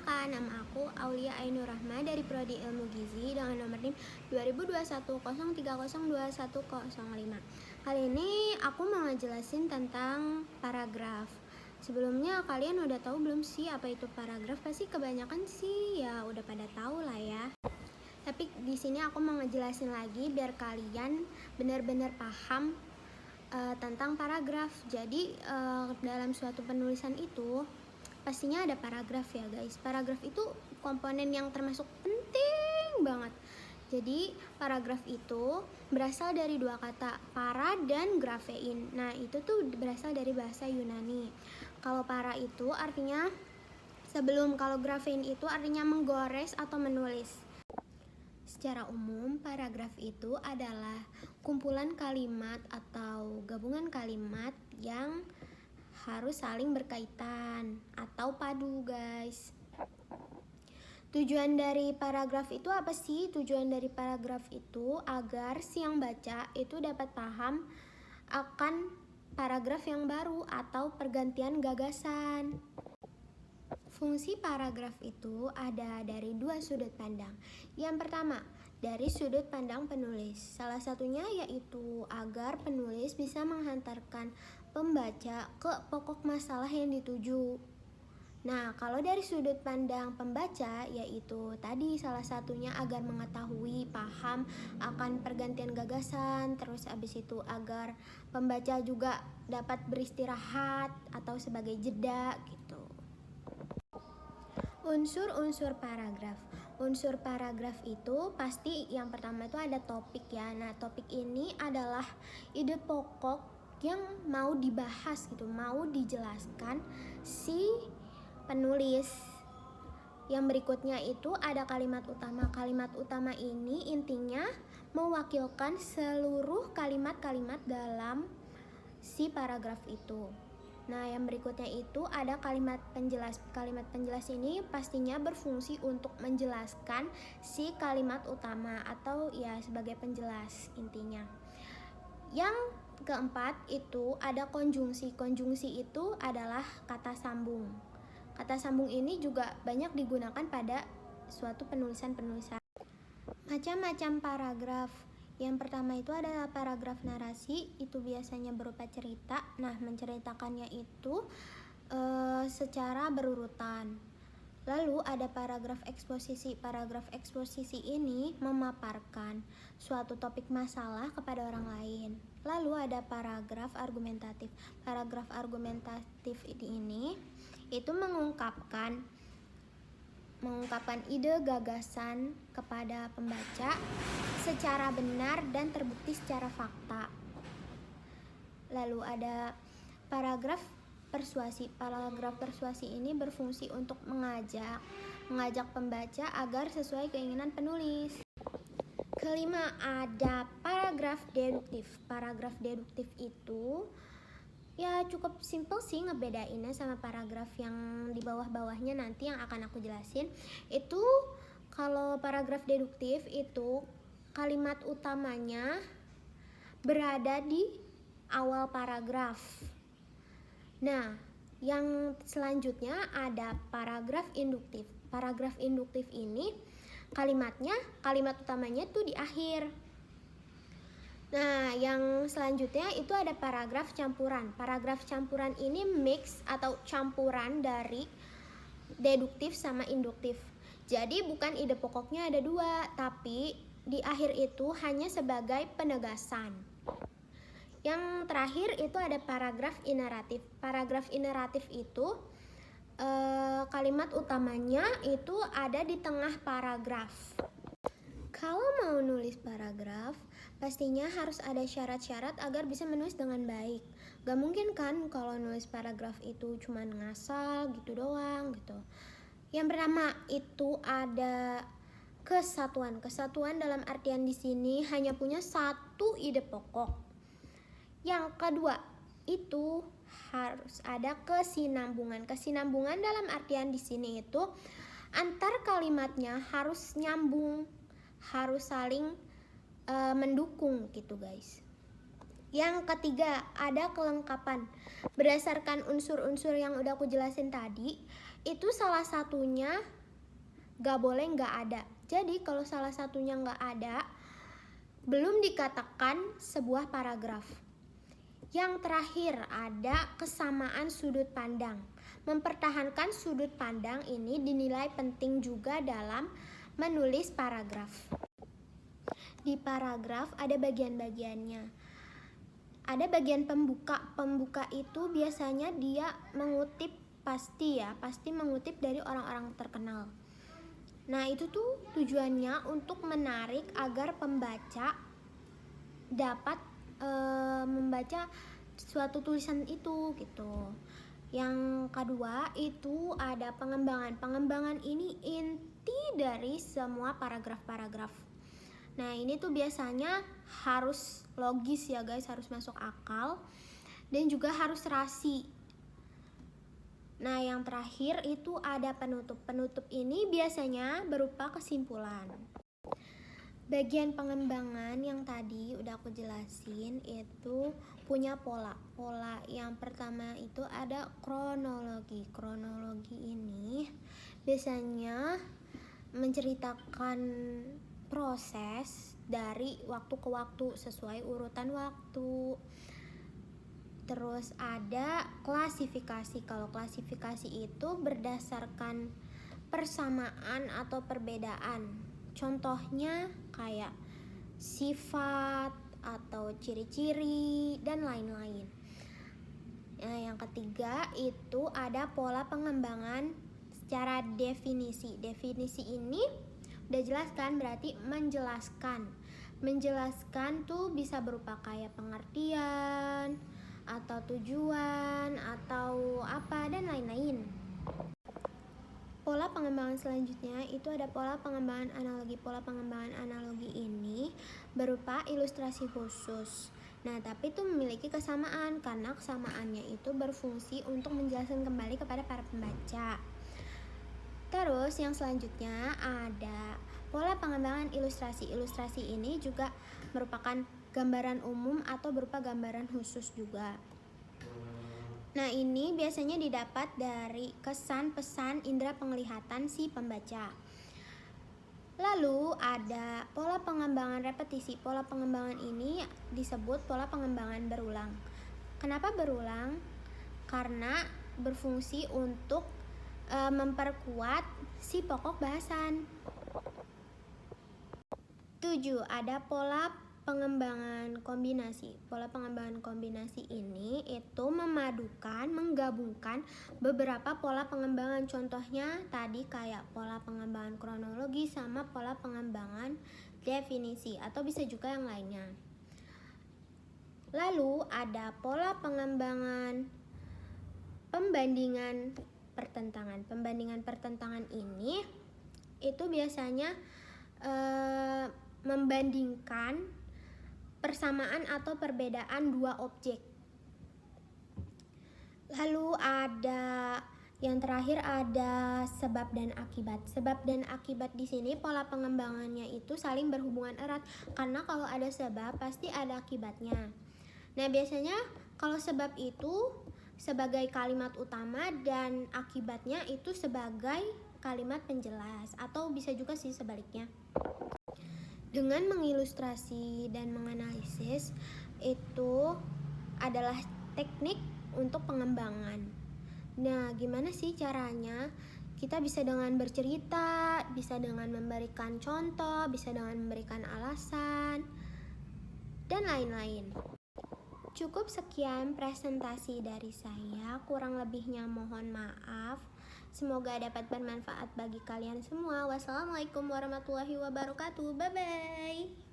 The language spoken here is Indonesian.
Perkenalkan, nama aku Aulia Ainur Rahma dari Prodi Ilmu Gizi dengan nomor NIM 202103021005. Kali ini aku mau ngejelasin tentang paragraf. Sebelumnya kalian udah tahu belum sih apa itu paragraf? Pasti kebanyakan sih ya udah pada tahu lah ya. Tapi di sini aku mau ngejelasin lagi biar kalian benar-benar paham tentang paragraf. Jadi dalam suatu penulisan itu pastinya ada paragraf ya guys. Paragraf itu komponen yang termasuk penting banget. Jadi paragraf itu berasal dari dua kata, para dan grafein. Nah itu tuh berasal dari bahasa Yunani. Kalau para itu artinya sebelum, kalau grafein itu artinya menggores atau menulis. Secara umum, paragraf itu adalah kumpulan kalimat atau gabungan kalimat yang harus saling berkaitan atau padu, guys. Tujuan dari paragraf itu apa sih? Tujuan dari paragraf itu agar si yang baca itu dapat paham akan paragraf yang baru atau pergantian gagasan. Fungsi paragraf itu ada dari dua sudut pandang. Yang pertama, dari sudut pandang penulis. Salah satunya yaitu agar penulis bisa menghantarkan pembaca ke pokok masalah yang dituju. Nah, kalau dari sudut pandang pembaca yaitu tadi salah satunya agar mengetahui, paham akan pergantian gagasan, terus abis itu agar pembaca juga dapat beristirahat atau sebagai jeda gitu. Unsur-unsur paragraf. Unsur paragraf itu pasti yang pertama itu ada topik ya. Nah, topik ini adalah ide pokok yang mau dibahas gitu, mau dijelaskan si penulis. Yang berikutnya itu ada kalimat utama. Kalimat utama ini intinya mewakilkan seluruh kalimat-kalimat dalam si paragraf itu. Nah, yang berikutnya itu ada kalimat penjelas. Kalimat penjelas ini pastinya berfungsi untuk menjelaskan si kalimat utama atau ya sebagai penjelas intinya. Yang keempat itu ada konjungsi. Konjungsi itu adalah kata sambung. Kata sambung ini juga banyak digunakan pada suatu penulisan-penulisan. Macam-macam paragraf. Yang pertama itu adalah paragraf narasi, itu biasanya berupa cerita. Nah, menceritakannya itu secara berurutan. Lalu ada paragraf eksposisi. Paragraf eksposisi ini memaparkan suatu topik masalah kepada orang lain. Lalu ada paragraf argumentatif. Paragraf argumentatif ini itu mengungkapkan ide gagasan kepada pembaca secara benar dan terbukti secara fakta. Lalu ada paragraf persuasi. Paragraf persuasi ini berfungsi untuk mengajak pembaca agar sesuai keinginan penulis. Kelima, ada paragraf deduktif. Paragraf deduktif itu ya cukup simple sih ngebedainnya sama paragraf yang di bawah-bawahnya nanti yang akan aku jelasin. Itu kalau paragraf deduktif itu kalimat utamanya berada di awal paragraf. Nah, yang selanjutnya ada paragraf induktif. Paragraf induktif ini kalimat utamanya tuh di akhir. Nah, yang selanjutnya itu ada paragraf campuran. Paragraf campuran ini mix atau campuran dari deduktif sama induktif. Jadi bukan ide pokoknya ada dua, tapi di akhir itu hanya sebagai penegasan. Yang terakhir itu ada paragraf ineratif. Paragraf ineratif itu kalimat utamanya itu ada di tengah paragraf. Kalau mau nulis paragraf, pastinya harus ada syarat-syarat agar bisa menulis dengan baik. Gak mungkin kan kalau nulis paragraf itu cuman ngasal gitu doang gitu. Yang pertama itu ada kesatuan. Kesatuan dalam artian di sini hanya punya satu ide pokok. Yang kedua itu harus ada kesinambungan. Kesinambungan dalam artian di sini itu antar kalimatnya harus nyambung, harus saling mendukung gitu guys. Yang ketiga, ada kelengkapan. Berdasarkan unsur-unsur yang udah aku jelasin tadi, itu salah satunya gak boleh gak ada. Jadi kalau salah satunya gak ada, belum dikatakan sebuah paragraf. Yang terakhir, ada kesamaan sudut pandang. Mempertahankan sudut pandang ini dinilai penting juga dalam menulis paragraf. Di paragraf ada bagian-bagiannya. Ada bagian pembuka. Pembuka itu biasanya dia mengutip pasti mengutip dari orang-orang terkenal. Nah, itu tuh tujuannya untuk menarik agar pembaca dapat membaca suatu tulisan itu gitu. Yang kedua itu ada pengembangan. Pengembangan ini inti dari semua paragraf-paragraf. Nah, ini tuh biasanya harus logis ya guys, harus masuk akal dan juga harus rasi. Nah, yang terakhir itu ada penutup. Penutup ini biasanya berupa kesimpulan. Bagian pengembangan yang tadi udah aku jelasin itu punya pola. Pola yang pertama itu ada kronologi. Kronologi ini biasanya menceritakan proses dari waktu ke waktu sesuai urutan waktu. Terus ada klasifikasi. Kalau klasifikasi itu berdasarkan persamaan atau perbedaan. Contohnya kayak sifat atau ciri-ciri dan lain-lain. Nah, yang ketiga itu ada pola pengembangan secara definisi. Definisi ini udah jelas kan, berarti menjelaskan. Menjelaskan tuh bisa berupa kayak pengertian atau tujuan atau apa dan lain-lain. Pola pengembangan selanjutnya itu ada pola pengembangan analogi. Pola pengembangan analogi ini berupa ilustrasi khusus. Nah, tapi itu memiliki kesamaan karena kesamaannya itu berfungsi untuk menjelaskan kembali kepada para pembaca. Terus yang selanjutnya ada pola pengembangan ilustrasi. Ilustrasi ini juga merupakan gambaran umum atau berupa gambaran khusus juga. Nah, ini biasanya didapat dari kesan pesan indera penglihatan si pembaca. Lalu ada pola pengembangan repetisi. Pola pengembangan ini disebut pola pengembangan berulang. Kenapa berulang? Karena berfungsi untuk memperkuat si pokok bahasan. 7. Ada pola pengembangan kombinasi. Pola pengembangan kombinasi ini itu menggabungkan beberapa pola pengembangan. Contohnya tadi kayak pola pengembangan kronologi sama pola pengembangan definisi atau bisa juga yang lainnya. Lalu ada pola pengembangan pembandingan pertentangan. Pembandingan pertentangan ini itu biasanya membandingkan persamaan atau perbedaan dua objek. Lalu ada yang terakhir ada sebab dan akibat. Sebab dan akibat di sini pola pengembangannya itu saling berhubungan erat karena kalau ada sebab pasti ada akibatnya. Nah, biasanya kalau sebab itu sebagai kalimat utama dan akibatnya itu sebagai kalimat penjelas atau bisa juga sih sebaliknya. Dengan mengilustrasi dan menganalisis itu adalah teknik untuk pengembangan. Nah, gimana sih caranya? Kita bisa dengan bercerita, bisa dengan memberikan contoh, bisa dengan memberikan alasan, dan lain-lain. Cukup sekian presentasi dari saya, kurang lebihnya mohon maaf. Semoga dapat bermanfaat bagi kalian semua. Wassalamualaikum warahmatullahi wabarakatuh. Bye-bye.